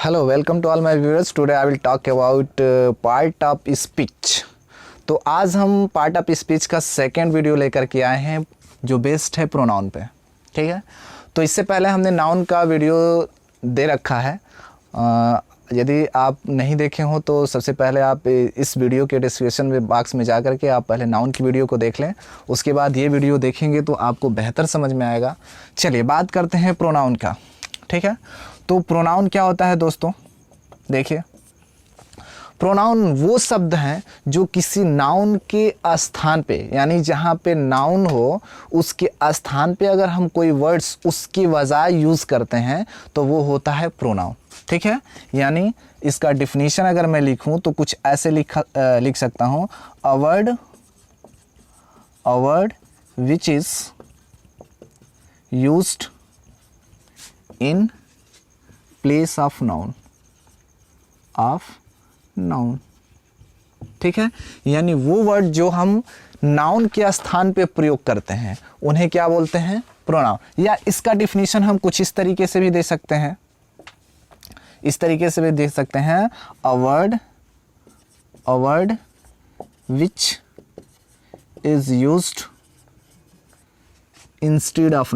Hello, welcome to all my viewers. Today I will talk about part of speech. तो आज हम part of speech का second video लेकर के आए हैं जो बेस्ड है प्रोनाउन पे। ठीक है, तो इससे पहले हमने नाउन का वीडियो दे रखा है। यदि आप नहीं देखे हो तो सबसे पहले आप इस वीडियो के डिस्क्रिप्शन में बॉक्स में जा कर के आप पहले नाउन की वीडियो को देख लें, उसके बाद ये वीडियो देखेंगे तो आपको बेहतर समझ में आएगा। चलिए बात करते हैं प्रोनाउन का। ठीक है, तो प्रोनाउन क्या होता है दोस्तों? देखिए, प्रोनाउन वो शब्द हैं जो किसी नाउन के स्थान पे, यानी जहाँ पे नाउन हो उसके स्थान पे अगर हम कोई वर्ड्स उसकी बजाय यूज़ करते हैं तो वो होता है प्रोनाउन। ठीक है, यानी इसका डिफिनीशन अगर मैं लिखूं तो कुछ ऐसे लिख सकता हूँ, a word which is used in place of noun ठीक है, यानी वो वर्ड जो हम नाउन के स्थान पे प्रयोग करते हैं उन्हें क्या बोलते हैं? प्रोनाउन। या इसका डिफिनीशन हम कुछ इस तरीके से भी दे सकते हैं, a word which is used instead of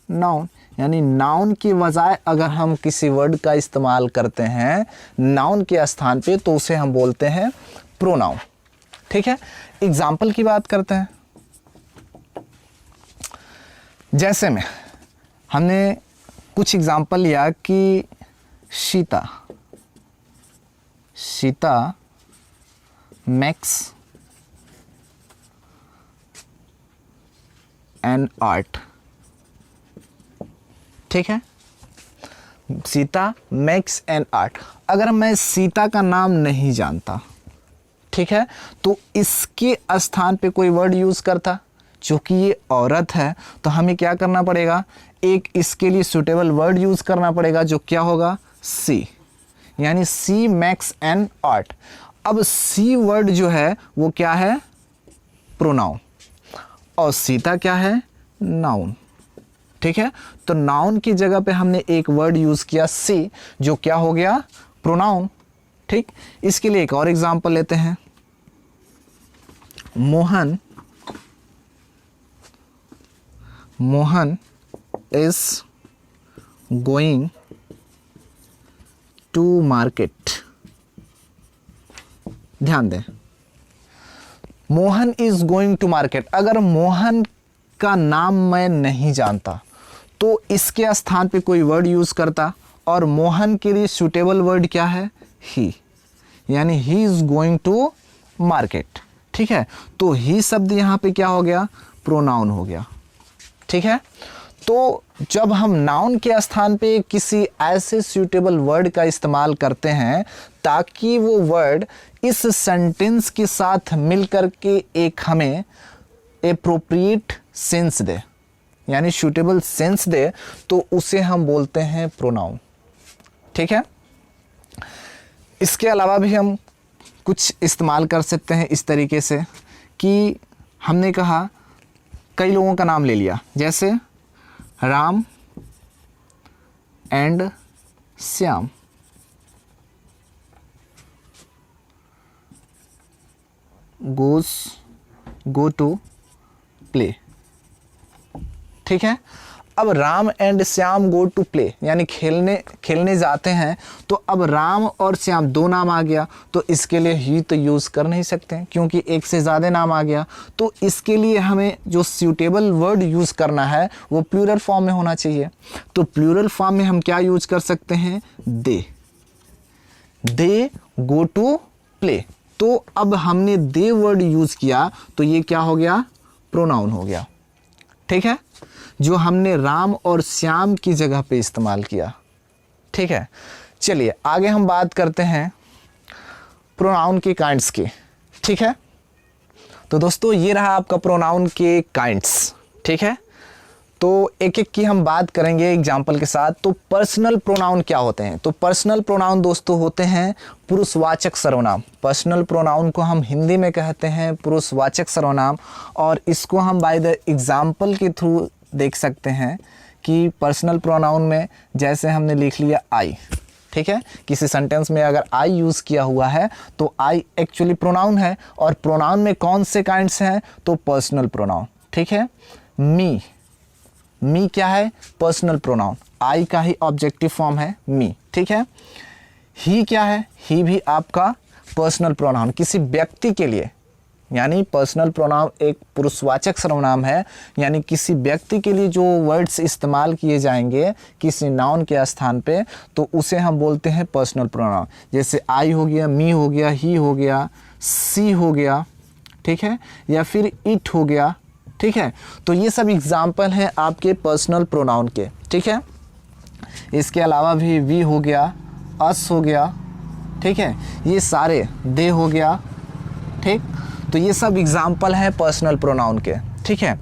noun, यानी नाउन की बजाय अगर हम किसी वर्ड का इस्तेमाल करते हैं नाउन के स्थान पे तो उसे हम बोलते हैं प्रोनाउन। ठीक है, एग्जाम्पल की बात करते हैं। जैसे में हमने कुछ एग्जाम्पल लिया कि सीता मेक्स एन आर्ट। ठीक है, सीता मेक्स एन आर्ट। अगर मैं सीता का नाम नहीं जानता, ठीक है, तो इसके स्थान पे कोई वर्ड यूज़ करता, क्योंकि ये औरत है तो हमें क्या करना पड़ेगा? एक इसके लिए सूटेबल वर्ड यूज़ करना पड़ेगा जो क्या होगा? सी, यानी सी मेक्स एन आर्ट। अब सी वर्ड जो है वो क्या है? प्रोनाउन, और सीता क्या है? नाउन। ठीक है, तो नाउन की जगह पे हमने एक वर्ड यूज़ किया सी, जो क्या हो गया? प्रोनाउन। ठीक, इसके लिए एक और एग्जांपल लेते हैं। Mohan is going to market. ध्यान दें, Mohan is going to market. अगर मोहन का नाम मैं नहीं जानता तो इसके स्थान पे कोई वर्ड यूज़ करता, और मोहन के लिए सूटेबल वर्ड क्या है? ही, यानी he is going to market. ठीक है, तो ही शब्द यहाँ पे क्या हो गया? प्रोनाउन हो गया। ठीक है, तो जब हम नाउन के स्थान पे किसी ऐसे सूटेबल वर्ड का इस्तेमाल करते हैं ताकि वो वर्ड इस सेंटेंस के साथ मिलकर के एक हमें एप्रोप्रिएट सेंस दे, यानी सूटेबल सेंस दे, तो उसे हम बोलते हैं प्रोनाउन। ठीक है, इसके अलावा भी हम कुछ इस्तेमाल कर सकते हैं इस तरीके से कि हमने कहा, कई लोगों का नाम ले लिया, जैसे Ram and Shyam, go to play. ठीक है, अब Ram and Shyam go to play, यानी खेलने जाते हैं, तो अब राम और श्याम दो नाम आ गया, तो इसके लिए ही तो यूज़ कर नहीं सकते क्योंकि एक से ज़्यादा नाम आ गया। तो इसके लिए हमें जो सूटेबल वर्ड यूज़ करना है वो प्लूरल फॉर्म में होना चाहिए। तो प्लूरल फॉर्म में हम क्या यूज़ कर सकते हैं? दे गो टू प्ले। तो अब हमने दे वर्ड यूज़ किया तो ये क्या हो गया? प्रोनाउन हो गया। ठीक है, जो हमने राम और श्याम की जगह पे इस्तेमाल किया। ठीक है, चलिए आगे हम बात करते हैं प्रोनाउन के काइंड्स की। ठीक है, तो दोस्तों ये रहा आपका प्रोनाउन के काइंड्स। ठीक है, तो एक एक की हम बात करेंगे एग्जाम्पल के साथ। तो पर्सनल प्रोनाउन क्या होते हैं? तो पर्सनल प्रोनाउन दोस्तों होते हैं पुरुषवाचक सर्वनाम। पर्सनल प्रोनाउन को हम हिंदी में कहते हैं पुरुषवाचक सर्वनाम, और इसको हम बाय द एग्जाम्पल के थ्रू देख सकते हैं कि पर्सनल प्रोनाउन में जैसे हमने लिख लिया आई, ठीक है, किसी सेंटेंस में अगर आई यूज़ किया हुआ है तो आई एक्चुअली प्रोनाउन है, और प्रोनाउन में कौन से काइंड्स हैं, तो पर्सनल प्रोनाउन, ठीक है। मी क्या है, पर्सनल प्रोनाउन, आई का ही ऑब्जेक्टिव फॉर्म है मी, ठीक है। ही क्या है, ही भी आपका पर्सनल प्रोनाउन, किसी व्यक्ति के लिए, यानी पर्सनल प्रोनाउन एक पुरुषवाचक सर्वनाम है, यानी किसी व्यक्ति के लिए जो वर्ड्स इस्तेमाल किए जाएंगे किसी नाउन के स्थान पे, तो उसे हम बोलते हैं पर्सनल प्रोनाउन। जैसे आई हो गया, मी हो गया, ही हो गया, सी हो गया, ठीक है, या फिर इट हो गया, ठीक है। तो ये सब एग्जाम्पल हैं आपके पर्सनल प्रोनाउन के, ठीक है। इसके अलावा भी वी हो गया, अस हो गया, ठीक है, ये सारे, दे हो गया, ठीक। तो ये सब एग्जाम्पल हैं पर्सनल प्रोनाउन के, ठीक है।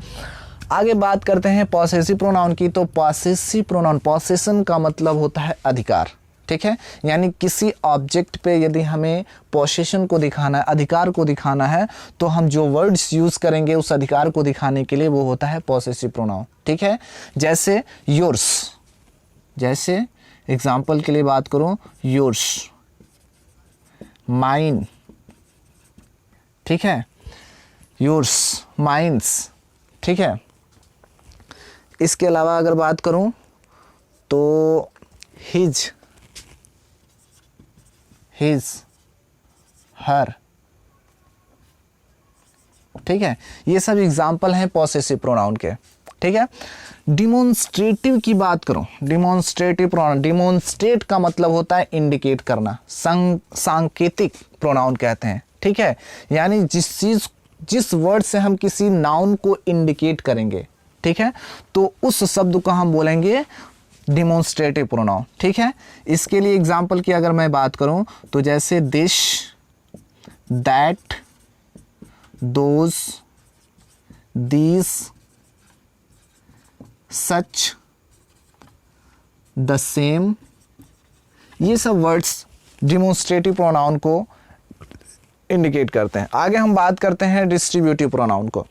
आगे बात करते हैं पॉसेसिव प्रोनाउन की। तो पॉसेसिव प्रोनाउन, पॉसेशन का मतलब होता है अधिकार, ठीक है, यानी किसी ऑब्जेक्ट पे यदि हमें पोसेशन को दिखाना है, अधिकार को दिखाना है, तो हम जो वर्ड्स यूज़ करेंगे उस अधिकार को दिखाने के लिए वो होता है पॉसेसिव प्रोनाउन, ठीक है। जैसे योर्स, जैसे एग्जाम्पल के लिए बात करूँ, योर्स, माइन, ठीक है, योर्स, माइन्स, ठीक है। इसके अलावा अगर बात करूं तो हिज, हर, ठीक है, ये सब एग्जाम्पल हैं पॉसेसिव प्रोनाउन के, ठीक है। डिमॉन्स्ट्रेटिव की बात करूं, डिमॉन्स्ट्रेटिव प्रोनाउन, डिमॉन्स्ट्रेट का मतलब होता है इंडिकेट करना, सांकेतिक प्रोनाउन कहते हैं, ठीक है, यानी जिस वर्ड से हम किसी नाउन को इंडिकेट करेंगे, ठीक है, तो उस शब्द को हम बोलेंगे डिमॉन्स्ट्रेटिव प्रोनाउन, ठीक है। इसके लिए एग्जाम्पल की अगर मैं बात करूं तो जैसे this, that, those, these, such, the same, ये सब वर्ड्स डिमॉन्स्ट्रेटिव प्रोनाउन को इंडिकेट करते हैं। आगे हम बात करते हैं डिस्ट्रीब्यूटिव प्रोनाउन को,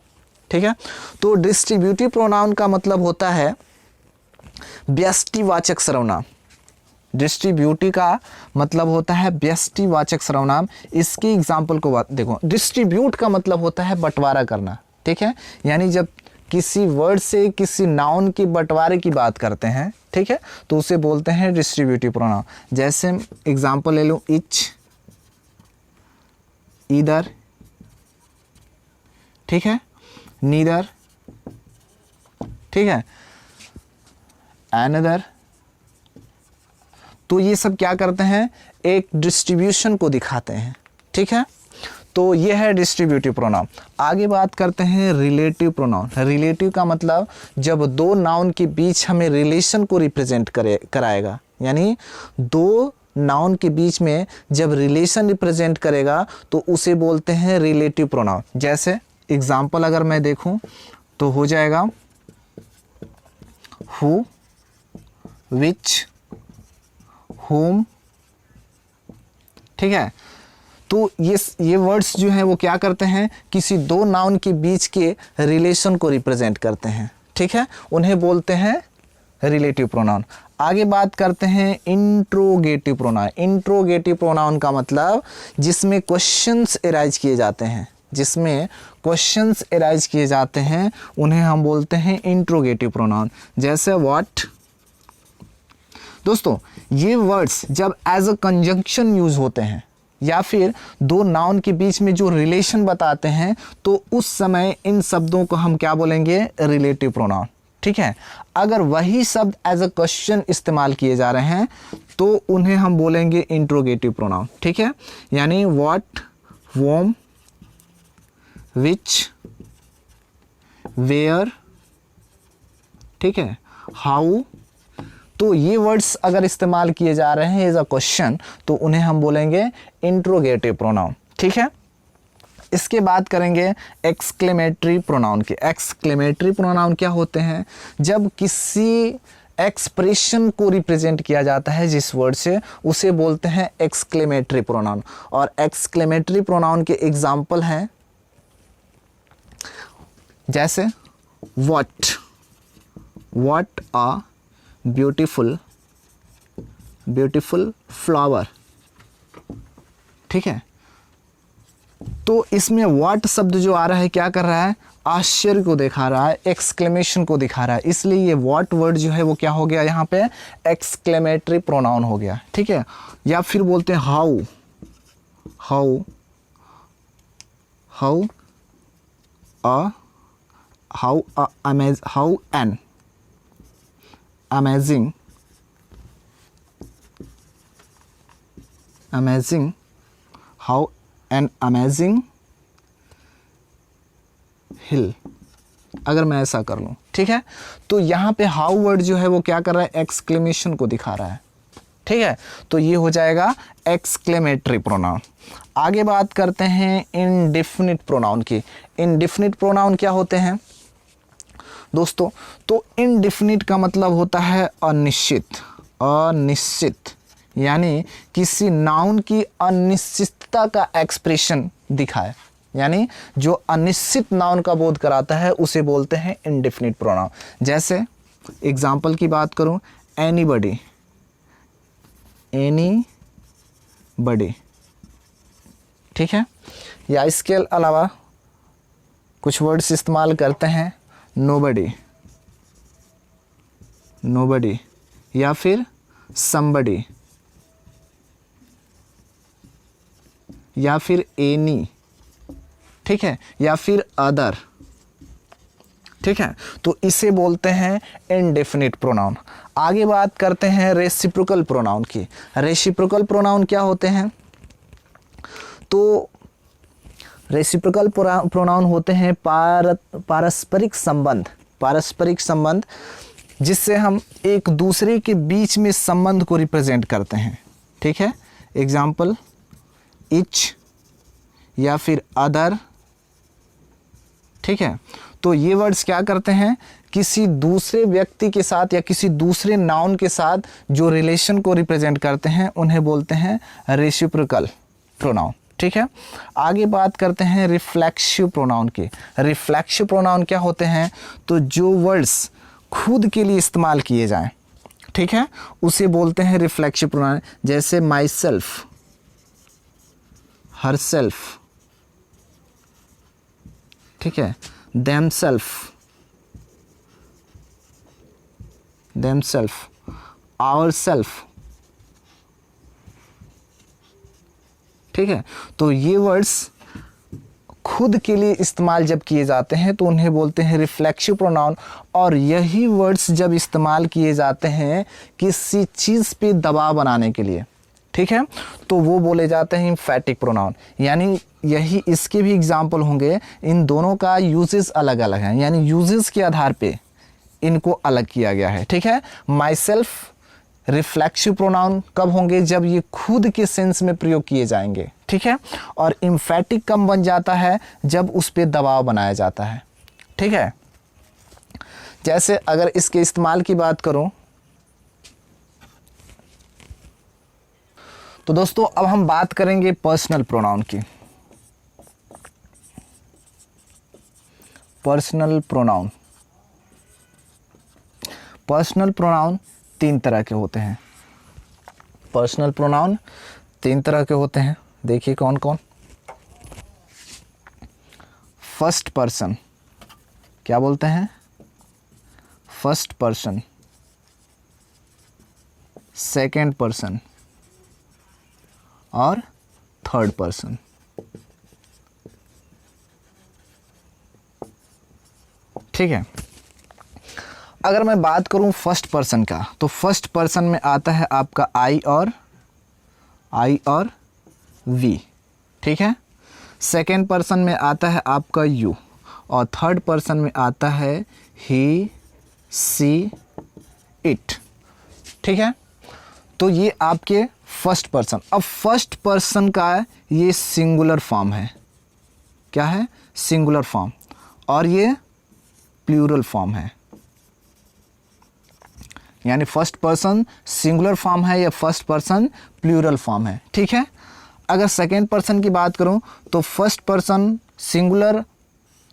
ठीक है। तो डिस्ट्रीब्यूटिव प्रोनाउन का मतलब होता है व्यष्टिवाचक सर्वनाम। डिस्ट्रीब्यूटिव का मतलब होता है व्यष्टिवाचक सर्वनाम। इसकी एग्जांपल को देखो, डिस्ट्रीब्यूट का मतलब होता है बंटवारा करना, ठीक है, यानी जब किसी वर्ड से किसी नाउन की बंटवारे की बात करते हैं, ठीक है, तो उसे बोलते हैं डिस्ट्रीब्यूटिव प्रोनाउन। जैसे एग्जांपल ले लो, इच, ईदर, ठीक है, नीदर, ठीक है, एनदर। तो ये सब क्या करते हैं, एक डिस्ट्रीब्यूशन को दिखाते हैं, ठीक है। तो ये है डिस्ट्रीब्यूटिव प्रोनाउन। आगे बात करते हैं रिलेटिव प्रोनाउन। रिलेटिव का मतलब जब दो नाउन के बीच हमें रिलेशन को रिप्रेजेंट कराएगा, यानी दो नाउन के बीच में जब रिलेशन रिप्रेजेंट करेगा तो उसे बोलते हैं रिलेटिव प्रोनाउन। जैसे एग्जांपल अगर मैं देखूं तो हो जाएगा हु, विच, होम, ठीक है। तो ये वर्ड्स जो हैं वो क्या करते हैं, किसी दो नाउन के बीच के रिलेशन को रिप्रेजेंट करते हैं, ठीक है, उन्हें बोलते हैं रिलेटिव प्रोनाउन। आगे बात करते हैं इंट्रोगेटिव प्रोनाउन। इंट्रोगेटिव प्रोनाउन का मतलब जिसमें क्वेश्चंस एराइज किए जाते हैं, जिसमें क्वेश्चंस एराइज किए जाते हैं उन्हें हम बोलते हैं इंट्रोगेटिव प्रोनाउन। जैसे व्हाट। दोस्तों ये वर्ड्स जब एज अ कंजंक्शन यूज होते हैं या फिर दो नाउन के बीच में जो रिलेशन बताते हैं तो उस समय इन शब्दों को हम क्या बोलेंगे, रिलेटिव प्रोनाउन, ठीक है। अगर वही शब्द एज अ क्वेश्चन इस्तेमाल किए जा रहे हैं तो उन्हें हम बोलेंगे इंट्रोगेटिव प्रोनाउन, ठीक है। यानी व्हाट, वॉम, विच, वेयर, ठीक है, हाउ। तो ये वर्ड्स अगर इस्तेमाल किए जा रहे हैं एज अ क्वेश्चन तो उन्हें हम बोलेंगे इंट्रोगेटिव प्रोनाउन, ठीक है। इसके बाद करेंगे एक्सक्लेमेटरी प्रोनाउन के। एक्सक्लेमेटरी प्रोनाउन क्या होते हैं, जब किसी एक्सप्रेशन को रिप्रेजेंट किया जाता है जिस वर्ड से, उसे बोलते हैं एक्सक्लेमेटरी प्रोनाउन। और एक्सक्लेमेटरी प्रोनाउन के एग्जाम्पल हैं जैसे what, what a beautiful flower. ठीक है, तो इसमें व्हाट शब्द जो आ रहा है क्या कर रहा है, आश्चर्य को दिखा रहा है, एक्सक्लेमेशन को दिखा रहा है, इसलिए ये व्हाट वर्ड जो है वो क्या हो गया यहाँ पे, एक्सक्लेमेटरी प्रोनाउन हो गया। ठीक है, या फिर बोलते हैं how an amazing how an amazing hill, अगर मैं ऐसा कर लूँ। ठीक है, तो यहाँ पे हाउ वर्ड जो है वो क्या कर रहा है, एक्सक्लेमेशन को दिखा रहा है। ठीक है, तो ये हो जाएगा एक्सक्लेमेटरी प्रोनाउन। आगे बात करते हैं इंडेफिनिट प्रोनाउन की। इंडेफिनिट प्रोनाउन क्या होते हैं दोस्तों, तो इंडेफिनिट का मतलब होता है अनिश्चित, यानी किसी नाउन की अनिश्चितता का एक्सप्रेशन दिखाए, यानी जो अनिश्चित नाउन का बोध कराता है उसे बोलते हैं इंडेफिनिट प्रोनाउन। जैसे एग्जाम्पल की बात करूं, एनीबडी, ठीक है, या इसके अलावा कुछ वर्ड्स इस्तेमाल करते हैं, नोबडी या फिर समबडी या फिर एनी, ठीक है, या फिर अदर। ठीक है, तो इसे बोलते हैं इंडेफिनिट प्रोनाउन। आगे बात करते हैं रेसिप्रोकल प्रोनाउन की। रेसिप्रोकल प्रोनाउन क्या होते हैं, तो रेसिप्रोकल प्रोनाउन होते हैं पारस्परिक संबंध जिससे हम एक दूसरे के बीच में संबंध को रिप्रेजेंट करते हैं। ठीक है, एग्जाम्पल इच या फिर अदर। ठीक है, तो ये वर्ड्स क्या करते हैं, किसी दूसरे व्यक्ति के साथ या किसी दूसरे नाउन के साथ जो रिलेशन को रिप्रेजेंट करते हैं उन्हें बोलते हैं रेसिप्रोकल प्रोनाउन। ठीक है, आगे बात करते हैं रिफ्लेक्सिव प्रोनाउन की। रिफ्लेक्सिव प्रोनाउन क्या होते हैं, तो जो वर्ड्स खुद के लिए इस्तेमाल किए जाएं, ठीक है, उसे बोलते हैं रिफ्लेक्सिव प्रोनाउन। जैसे माई सेल्फ, हर सेल्फ, ठीक है, देम सेल्फ, आवर सेल्फ। ठीक है, तो ये वर्ड्स खुद के लिए इस्तेमाल जब किए जाते हैं तो उन्हें बोलते हैं रिफ्लेक्सिव प्रोनाउन, और यही वर्ड्स जब इस्तेमाल किए जाते हैं किसी चीज़ पे दबाव बनाने के लिए, ठीक है, तो वो बोले जाते हैं एम्फैटिक प्रोनाउन। यानी यही इसके भी एग्जाम्पल होंगे, इन दोनों का यूजेस अलग अलग हैं, यानी यूजेस के आधार पे इनको अलग किया गया है। ठीक है, माई सेल्फ रिफ्लेक्सिव प्रोनाउन कब होंगे, जब ये खुद के सेंस में प्रयोग किए जाएंगे। ठीक है, और एम्फैटिक कब बन जाता है, जब उस पर दबाव बनाया जाता है। ठीक है, जैसे अगर इसके इस्तेमाल की बात करूं तो दोस्तों अब हम बात करेंगे पर्सनल प्रोनाउन की। पर्सनल प्रोनाउन तीन तरह के होते हैं। पर्सनल प्रोनाउन तीन तरह के होते हैं, देखिए कौन कौन। फर्स्ट पर्सन, क्या बोलते हैं, फर्स्ट पर्सन, सेकेंड पर्सन और थर्ड पर्सन। ठीक है, अगर मैं बात करूं फर्स्ट पर्सन का, तो फर्स्ट पर्सन में आता है आपका आई और वी। ठीक है, सेकेंड पर्सन में आता है आपका यू, और थर्ड पर्सन में आता है ही, सी, इट। ठीक है, तो ये आपके फर्स्ट पर्सन। अब फर्स्ट पर्सन का ये सिंगुलर फॉर्म है, क्या है, सिंगुलर फॉर्म, और ये प्लूरल फॉर्म है। यानी फर्स्ट पर्सन सिंगुलर फॉर्म है या फर्स्ट पर्सन प्लूरल फॉर्म है। ठीक है, अगर सेकेंड पर्सन की बात करूं तो फर्स्ट पर्सन सिंगुलर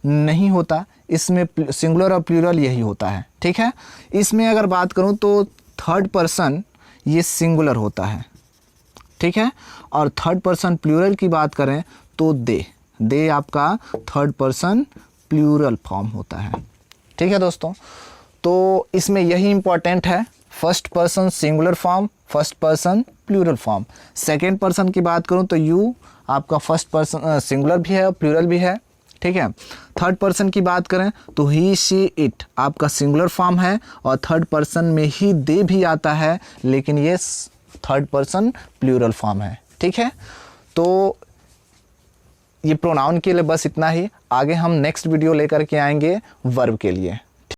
नहीं होता, इसमें सिंगुलर और प्लूरल यही होता है, ठीक है। इसमें अगर बात करूं तो थर्ड पर्सन ये सिंगुलर होता है, ठीक है, और थर्ड पर्सन प्लूरल की बात करें तो दे आपका थर्ड पर्सन प्लूरल फॉर्म होता है, ठीक है दोस्तों। तो इसमें यही इंपॉर्टेंट है, first person singular form, first person plural form. Second person की बात करूं तो यू आपका फर्स्ट पर्सन सिंगुलर भी है और प्लूरल भी है, ठीक है। थर्ड पर्सन की बात करें तो ही शी इट आपका सिंगुलर फॉर्म है और थर्ड पर्सन में ही दे भी आता है, लेकिन ये थर्ड पर्सन प्लूरल फॉर्म है, ठीक है। तो ये प्रोनाउन के लिए बस इतना ही। आगे हम नेक्स्ट वीडियो लेकर के आएंगे वर्ब के लिए।